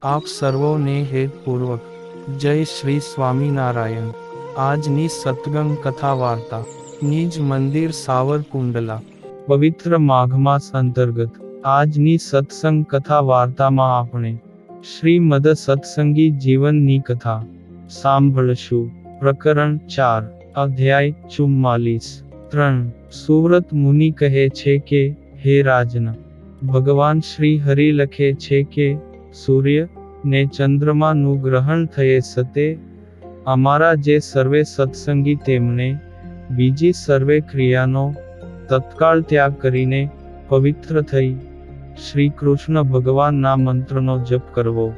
આપ સર્વોને હેતપૂર્વક જય શ્રી સ્વામિનારાયણ। આજની સત્સંગ કથા વાર્તા નિજ મંદિર સાવરકુંડલા પવિત્ર માઘ માસ અંતર્ગત આજની સત્સંગ કથા વાર્તામાં આપણે શ્રીમદ સત્સંગી જીવનની કથા સાંભળશું। પ્રકરણ 4 અધ્યાય 44 3 સુવ્રત મુનિ કહે છે કે હે રાજન, ભગવાન શ્રી હરિ લખે છે કે સૂર્ય ને ચંદ્રમાનું ગ્રહણ થયે સતે અમારા જે સર્વે સત્સંગી તેમને બીજી સર્વે ક્રિયાનો તત્કાળ ત્યાગ કરીને પવિત્ર થઈ શ્રી કૃષ્ણ ભગવાનના મંત્રનો જપ કરવો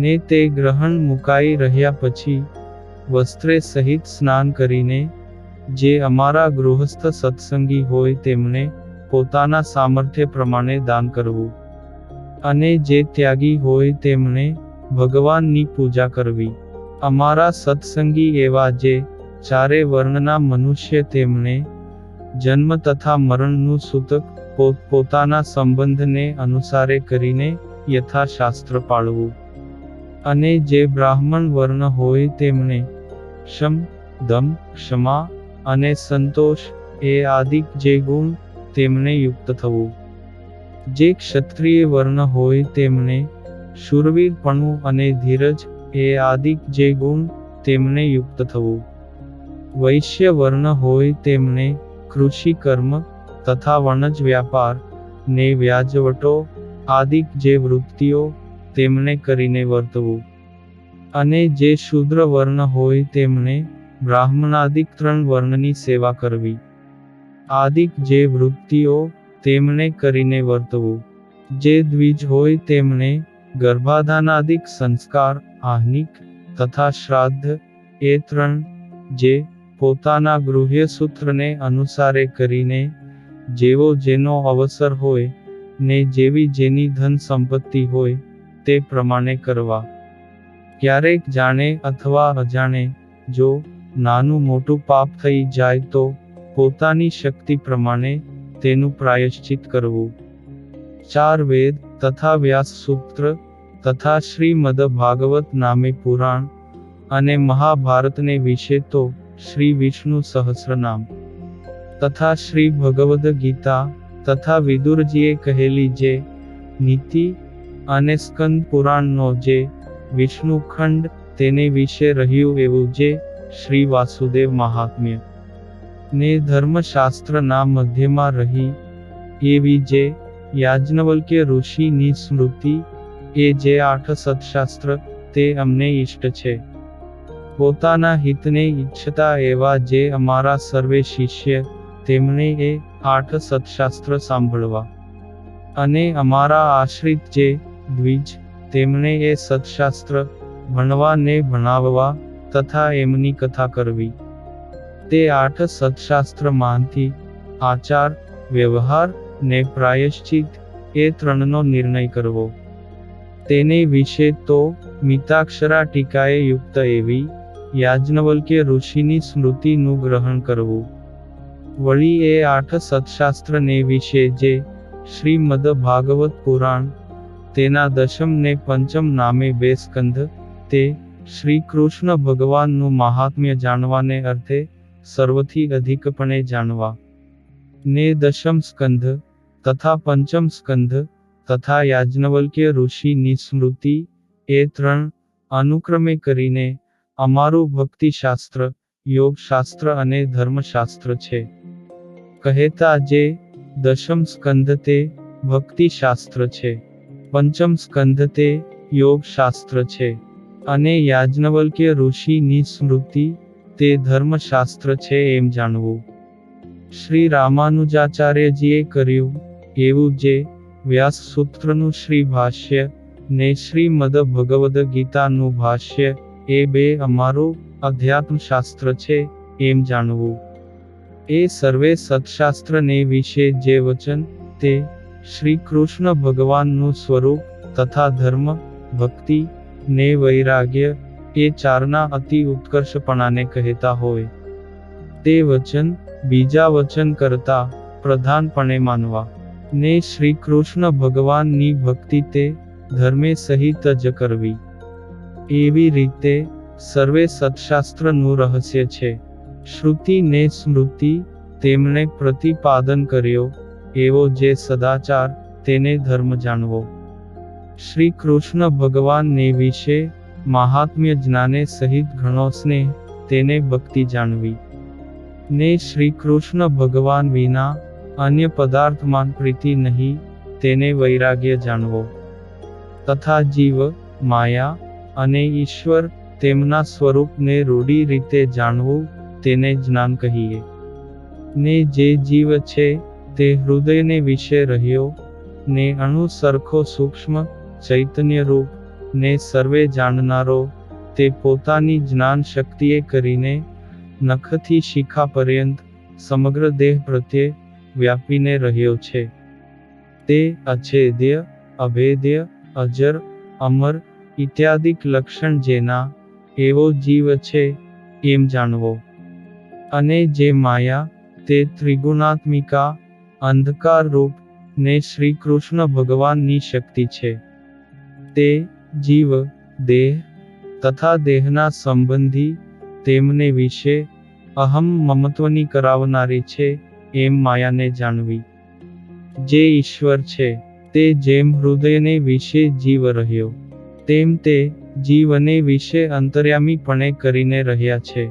ને તે ગ્રહણ મુકાઈ રહ્યા પછી વસ્ત્રે સહિત સ્નાન કરીને જે અમારા ગૃહસ્થ સત્સંગી હોય તેમને પોતાના સામર્થ્ય પ્રમાણે દાન કરવું અને જે ત્યાગી હોય તેમને ભગવાનની પૂજા કરવી। અમારા સત્સંગી એવા જે ચારે વર્ણના મનુષ્ય તેમને જન્મ તથા મરણનું સૂતક પોતાના સંબંધને અનુસારે કરીને યથાશાસ્ત્ર પાળવું અને જે બ્રાહ્મણ વર્ણ હોય તેમને શમ દમ ક્ષમા અને સંતોષ એ આદિક જે ગુણ તેમને યુક્ત થવું। જે ક્ષત્રિય વર્ણ હોય તેમને શૂરવીરપણું અને ધીરજ એ આદિક જે ગુણ તેમને યુક્ત થવું। વૈશ્ય વર્ણ હોય તેમને કૃષિ કર્મ તથા વણજ વ્યાપાર ને વ્યાજવટો આદિક જે વૃત્તિઓ તેમને કરીને વર્તવું અને જે શૂદ્ર વર્ણ હોય તેમને બ્રાહ્મણાદિક 3 વર્ણની સેવા કરવી આદિક જે વૃત્તિઓ તેમને કરીને વર્તવું। જે દ્વિજ હોય તેમને ગર્ભાધાનાદિક સંસ્કાર આહ્નિક તથા શ્રાદ્ધ એ 3 જે પોતાના ગૃહ્ય સૂત્રને અનુસારે કરીને જેવો જેનો અવસર હોય ને જેવી જેની ધન સંપત્તિ હોય તે પ્રમાણે કરવા। ક્યારેક જાણે અથવા અજાણે જો નાનું મોટું પાપ થઈ જાય તો પોતાની શક્તિ પ્રમાણે તેનું પ્રાયશ્ચિત કરવું। 4 વેદ તથા વ્યાસ સૂત્ર તથા શ્રીમદ ભાગવત નામે પુરાણ અને મહાભારતને વિશે તો શ્રી વિષ્ણુ સહસ્રનામ તથા શ્રી ભગવદ ગીતા તથા વિદુરજીએ કહેલી જે નીતિ અને સ્કંદ પુરાણનો જે વિષ્ણુ ખંડ તેને વિશે રહ્યું એવું જે શ્રી વાસુદેવ મહાત્મ્ય ને ધર્મશાસ્ત્રના મધ્યમાં રહી એવી જે યાજ્ઞવલ્ક્ય ઋષિની સ્મૃતિ એ જે 8 સત્શાસ્ત્ર તે અમને ઇષ્ટ છે। પોતાના હિતને ઈચ્છતા એવા જે અમારા સર્વે શિષ્ય તેમને એ 8 સત્શાસ્ત્ર સાંભળવા અને અમારા આશ્રિત જે દ્વિજ તેમને એ સત્શાસ્ત્ર ભણવા ને ભણાવવા તથા એમની કથા કરવી। તે 8 સત્શાસ્ત્રમાંથી આચાર વ્યવહાર ને પ્રાયશ્ચિત એ 3નો નિર્ણય કરવો। તેને વિશે તો મિતાક્ષરા ટીકાએ યુક્ત એવી યાજ્ઞવલ્ક્ય ઋષિની સ્મૃતિનું ગ્રહણ કરવું। વળી એ 8 સત્શાસ્ત્રને વિશે જે શ્રીમદ ભાગવત પુરાણ તેના 10મ ને 5મ નામે 2 સ્કંધ તે શ્રી કૃષ્ણ ભગવાનનું મહાત્મ્ય જાણવાને અર્થે સર્વથી અધિકપણે જાણવા ને 10મ સ્કંધ તથા 5મ સ્કંધ તથા યાજ્ઞવલ્ક્ય ઋષિની સ્મૃતિ એ 3 અનુક્રમે કરીને અમારું ભક્તિશાસ્ત્ર યોગશાસ્ત્ર અને ધર્મશાસ્ત્ર છે। કહેતા જે 10મ સ્કંધ તે ભક્તિશાસ્ત્ર છે, 5મ સ્કંધ તે યોગશાસ્ત્ર છે અને યાજ્ઞવલ્ક્ય ઋષિની સ્મૃતિ તે ધર્મશાસ્ત્ર છે એમ જાણવું। શ્રી રામાનુજાચાર્યજીએ કર્યું એવું જે વ્યાસ સૂત્રનું શ્રી ભાષ્ય ને શ્રીમદ ભગવદ ગીતાનું ભાષ્ય એ 2 અમારું અધ્યાત્મશાસ્ત્ર છે એમ જાણવું। એ સર્વે સત્શાસ્ત્રને વિશે જે વચન તે શ્રી કૃષ્ણ ભગવાનનું સ્વરૂપ તથા ધર્મ ભક્તિ ને વૈરાગ્ય એ 4ના અતિ ઉત્કર્ષપણાને કહેતા હોય તે વચન બીજા વચન કરતા પ્રધાનપણે માનવા ને શ્રી કૃષ્ણ ભગવાનની ભક્તિ તે ધર્મે સહિત જ કરવી. એવી રીતે સર્વે સત્શાસ્ત્રનું રહસ્ય છે. શ્રુતિ ને સ્મૃતિ તેમણે પ્રતિપાદન કર્યો, એવો જે સદાચાર તેને ધર્મ જાણવો. શ્રી કૃષ્ણ ભગવાનને વિશે મહાત્મ્ય જ્ઞાને સહિત ઘણો સ્નેહ, તેને ભક્તિ જાણવી. ને શ્રી કૃષ્ણ ભગવાન વિના અન્ય પદાર્થમાં પ્રીતિ નહીં, તેને વૈરાગ્ય જાણવો. તથા જીવ, માયા અને ઈશ્વર તેમના સ્વરૂપને રૂઢી રીતે જાણવું, તેને જ્ઞાન કહીએ. ને જે જીવ છે તે હૃદયને વિશે રહ્યો, ને અણુ સરખો સૂક્ષ્મ ચૈતન્ય રૂપ, ને સર્વે જાણનારો, તે પોતાની જ્ઞાન શક્તિએ કરીને નખથી શિખા પર્યંત સમગ્ર દેહ પ્રત્યે વ્યાપીને રહ્યો છે. તે અછેદ્ય, અભેદ્ય, અજર, અમર ઇત્યાદિક લક્ષણ જેના, એવો જીવ છે, એમ જાણવો. અને જે માયા, તે ત્રિગુણાત્મિકા, અંધકાર રૂપ, ને શ્રી કૃષ્ણ ભગવાનની શક્તિ છે. તે જીવ, દેહ તથા દેહના સંબંધી, તેમને વિશે અહમ મમત્વની કરાવનારી છે, એમ માયાને જાણવી. જે ઈશ્વર છે, તે જેમ હૃદયને વિશે જીવ રહ્યો, તેમ તે જીવને વિશે અંતર્યામીપણે કરીને રહ્યા છે.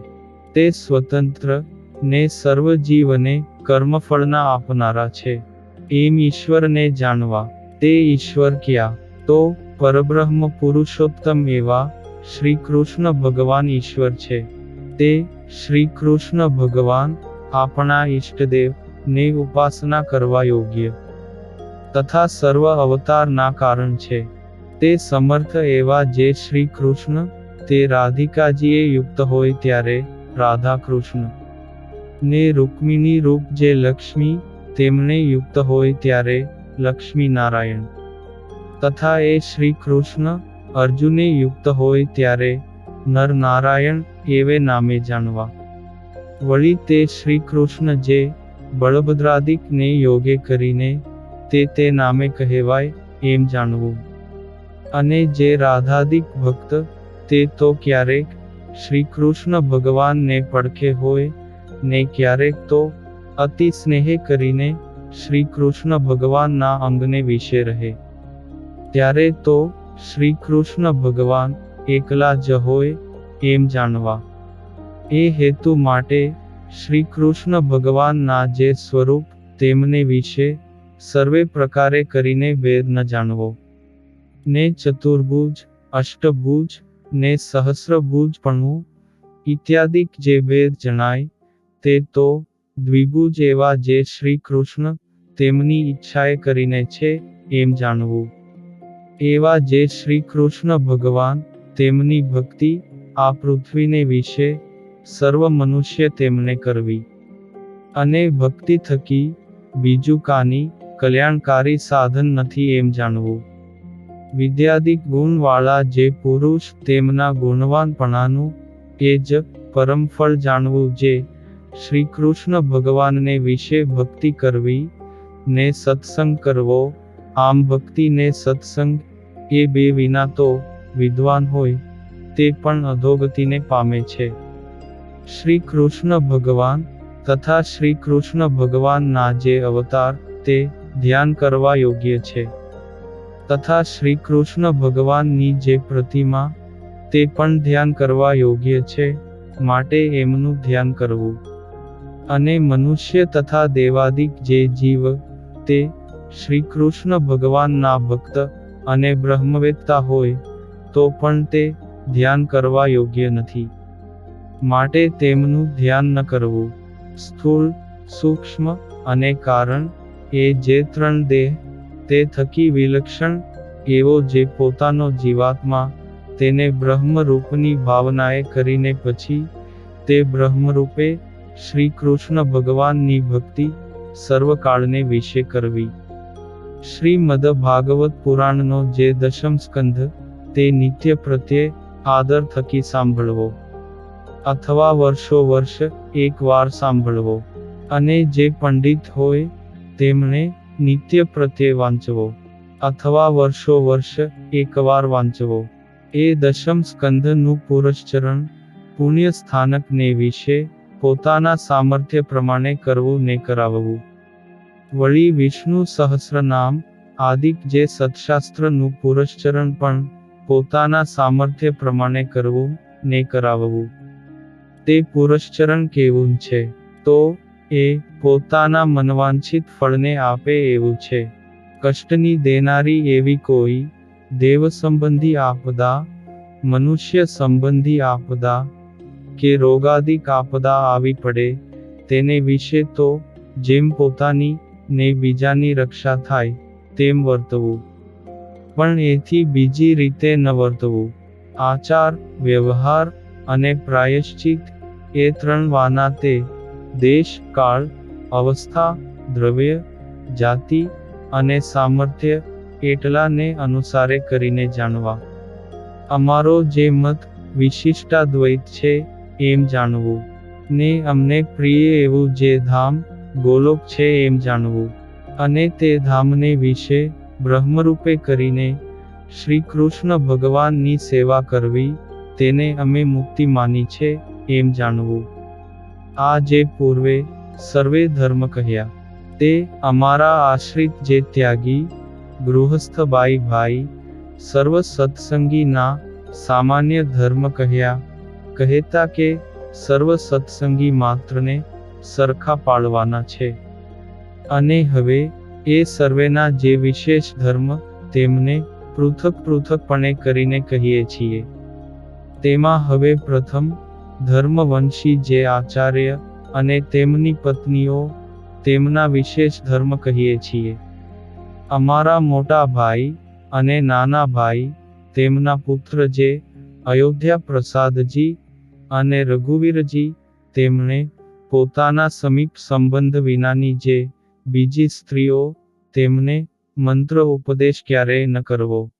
તે સ્વતંત્ર, ને સર્વ જીવને કર્મફળના આપનારા છે, એમ ઈશ્વરને જાણવા. તે ઈશ્વર ક્યાં? તો પરબ્રહ્મ પુરુષોત્તમ એવા શ્રી કૃષ્ણ ભગવાન ઈશ્વર છે. તે શ્રી કૃષ્ણ ભગવાન આપણા ઈષ્ટદેવ ને ઉપાસના કરવા યોગ્ય તથા સર્વ અવતારના કારણ છે. તે સમર્થ એવા જે શ્રી કૃષ્ણ, તે રાધિકાજીએ યુક્ત હોય ત્યારે રાધા કૃષ્ણ, ને રૂક્મિણી રૂપ જે લક્ષ્મી, તેમને યુક્ત હોય ત્યારે લક્ષ્મી નારાયણ, તથા એ શ્રી કૃષ્ણ અર્જુને યુક્ત હોય ત્યારે નર નારાયણ એવે નામે જાણવા. વળી તે શ્રી કૃષ્ણ જે બળભદ્રાદિક ને યોગે કરીને તે નામે કહેવાય, એમ જાણવું. અને જે રાધાદિક ભક્ત, તે તો ક્યારેક શ્રી કૃષ્ણ ભગવાનને પડખે હોય, ને ક્યારેક તો અતિ સ્નેહે કરીને શ્રી કૃષ્ણ ભગવાનના અંગને વિશે રહે. ત્યારે તો શ્રી કૃષ્ણ ભગવાન એકલા જ હોય, એમ જાણવા. એ હેતુ માટે શ્રી કૃષ્ણ ભગવાનના જે સ્વરૂપ, તેમને વિશે સર્વે પ્રકારે કરીને ભેદ ન જાણવો. ને ચતુર્ભુજ, અષ્ટભુજ, ને સહસ્રભુજપણું ઇત્યાદિક જે ભેદ જણાય, તે તો દ્વિભુજ એવા જે શ્રી કૃષ્ણ તેમની ઈચ્છાએ કરીને છે, એમ જાણવું. એવા જે શ્રી કૃષ્ણ ભગવાન, તેમની ભક્તિ આ પૃથ્વીને વિશે સર્વ મનુષ્ય તેમને કરવી. અને ભક્તિ થકી બીજું કાની કલ્યાણકારી સાધન નથી, એમ જાણવું. વિદ્યાદિક ગુણવાળા જે પુરુષ, તેમના ગુણવાનપણાનું એ જ પરમ ફળ જાણવું. જે શ્રી કૃષ્ણ ભગવાનને વિશે ભક્તિ કરવી, ને સત્સંગ કરવો. આમ ભક્તિ ને સત્સંગ એ બે વિના તો વિદ્વાન હોય, તે પણ અધોગતિને પામે છે. શ્રી કૃષ્ણ ભગવાન તથા શ્રી કૃષ્ણ ભગવાનના જે અવતાર, તે ધ્યાન કરવા યોગ્ય છે. તથા શ્રી કૃષ્ણ ભગવાનની જે પ્રતિમા, તે પણ ધ્યાન કરવા યોગ્ય છે, માટે એમનું ધ્યાન કરવું. અને મનુષ્ય તથા દેવાદિક જે જીવ, તે શ્રી કૃષ્ણ ભગવાનના ભક્ત અને બ્રહ્મવેત્તા હોય, તો પણ તે ધ્યાન કરવા યોગ્ય નથી. માટે તેમનું ધ્યાન ન કરવું. સ્થૂળ, સૂક્ષ્મ અને કારણ, એ જે ત્રણ દેહ, તે થકી વિલક્ષણ એવો જે પોતાનો જીવાત્મા, તેને બ્રહ્મરૂપની ભાવનાએ કરીને પછી તે બ્રહ્મરૂપે શ્રી કૃષ્ણ ભગવાનની ભક્તિ સર્વકાળને વિશે કરવી. શ્રીમદ ભાગવત પુરાણનો જે દશમ સ્કંધ, તે નિત્ય પ્રત્યે આદર થકી સાંભળવો, અથવા વર્ષો એક વાર સાંભળવો. અને જે પંડિત હોય, તેમણે નિત્ય પ્રત્યે વાંચવો. અથવા વર્ષો વર્ષ એકવાર વાંચવો. એ દશમ સ્કંધનું પુરશ્ચરણ પુણ્ય સ્થાનકને વિશે પોતાના સામર્થ્ય પ્રમાણે કરવું ને કરાવવું. વળી વિષ્ણુ સહસ્રનામ આદિક જે સત્શાસ્ત્રનું પુરશ્ચરણ પણ પોતાના સામર્થ્ય પ્રમાણે કરવું ને કરાવવું. તે પુરશ્ચરણ કેવું છે? તો એ પોતાના મનવાંછિત ફળને આપે એવું છે. કષ્ટની દેનારી એવી કોઈ દેવ સંબંધી આપદા, મનુષ્ય સંબંધી આપદા કે રોગાદિક આપદા આવી પડે તેને વિશે તો જેમ પોતાની ને બીજાની રક્ષા થાય તેમ વર્તવું. પણ એથી બીજી રીતે ન વર્તવું. આચાર, વ્યવહાર અને પ્રાયશ્ચિત એ ત્રણ વાના તે દેશ, કાળ, અવસ્થા, દ્રવ્ય, જાતિ અને સામર્થ્ય એટલાને અનુસારે કરીને જાણવા. અમારો જે મત વિશિષ્ટાદ્વૈત છે એમ જાણવું. ને અમને પ્રિય એવું જે ધામ ગોલોક છે એમ જાણવું. અને તે ધામને વિશે બ્રહ્મરૂપે કરીને શ્રી કૃષ્ણ ભગવાનની સેવા કરવી તેને અમે મુક્તિ માની છે એમ જાણવું. આ જે પૂર્વે સર્વે ધર્મ કહ્યા તે અમારા આશ્રિત જે ત્યાગી ગૃહસ્થ ભાઈ સર્વ સત્સંગી ના સામાન્ય ધર્મ કહ્યા કહેતા કે સર્વ સત્સંગી માત્રને સરખા પાળવાના છે. અને હવે એ સર્વેના જે વિશેષ ધર્મ તેમને પૃથકપણે કરીને કહીએ છીએ. તેમાં હવે પ્રથમ ધર્મવંશી જે આચાર્ય અને તેમની પત્નીઓ તેમના વિશેષ ધર્મ કહીએ છીએ. અમારા મોટા ભાઈ અને નાના ભાઈ તેમના પુત્ર જે અયોધ્યા પ્રસાદજી અને રઘુવીરજી તેમણે પોતાના સમીપ સંબંધ વિનાની જે બીજી સ્ત્રીઓ તેમને મંત્ર ઉપદેશ ક્યારેય ન કરવો.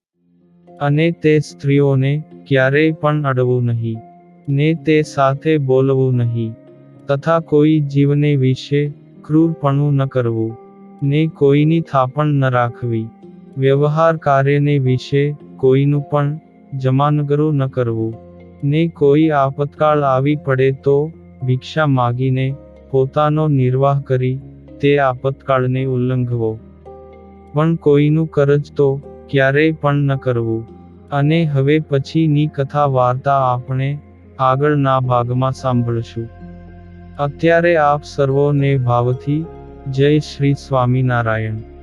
અને તે સ્ત્રીઓને ક્યારેય પણ અડવું નહીં. ને તે સાથે બોલવું નહીં. તથા કોઈ જીવને વિશે ક્રૂરપણું ન કરવું. ને કોઈની થાપણ ન રાખવી. વ્યવહાર કાર્યને વિશે કોઈનું પણ જમાનગરું ન કરવું. ને કોઈ આપતકાળ આવી પડે તો ભિક્ષા માગીને પોતાનો નિર્વાહ કરી તે આપતકાળને ઉલ્લંઘવો. પણ કોઈનું કરજ તો ક્યારેય પણ ન કરવું. અને હવે પછીની કથા વાર્તા આપણે આગળના ભાગમાં સાંભળશું. અત્યારે આપ સર્વોને ભાવથી જય શ્રી સ્વામિનારાયણ.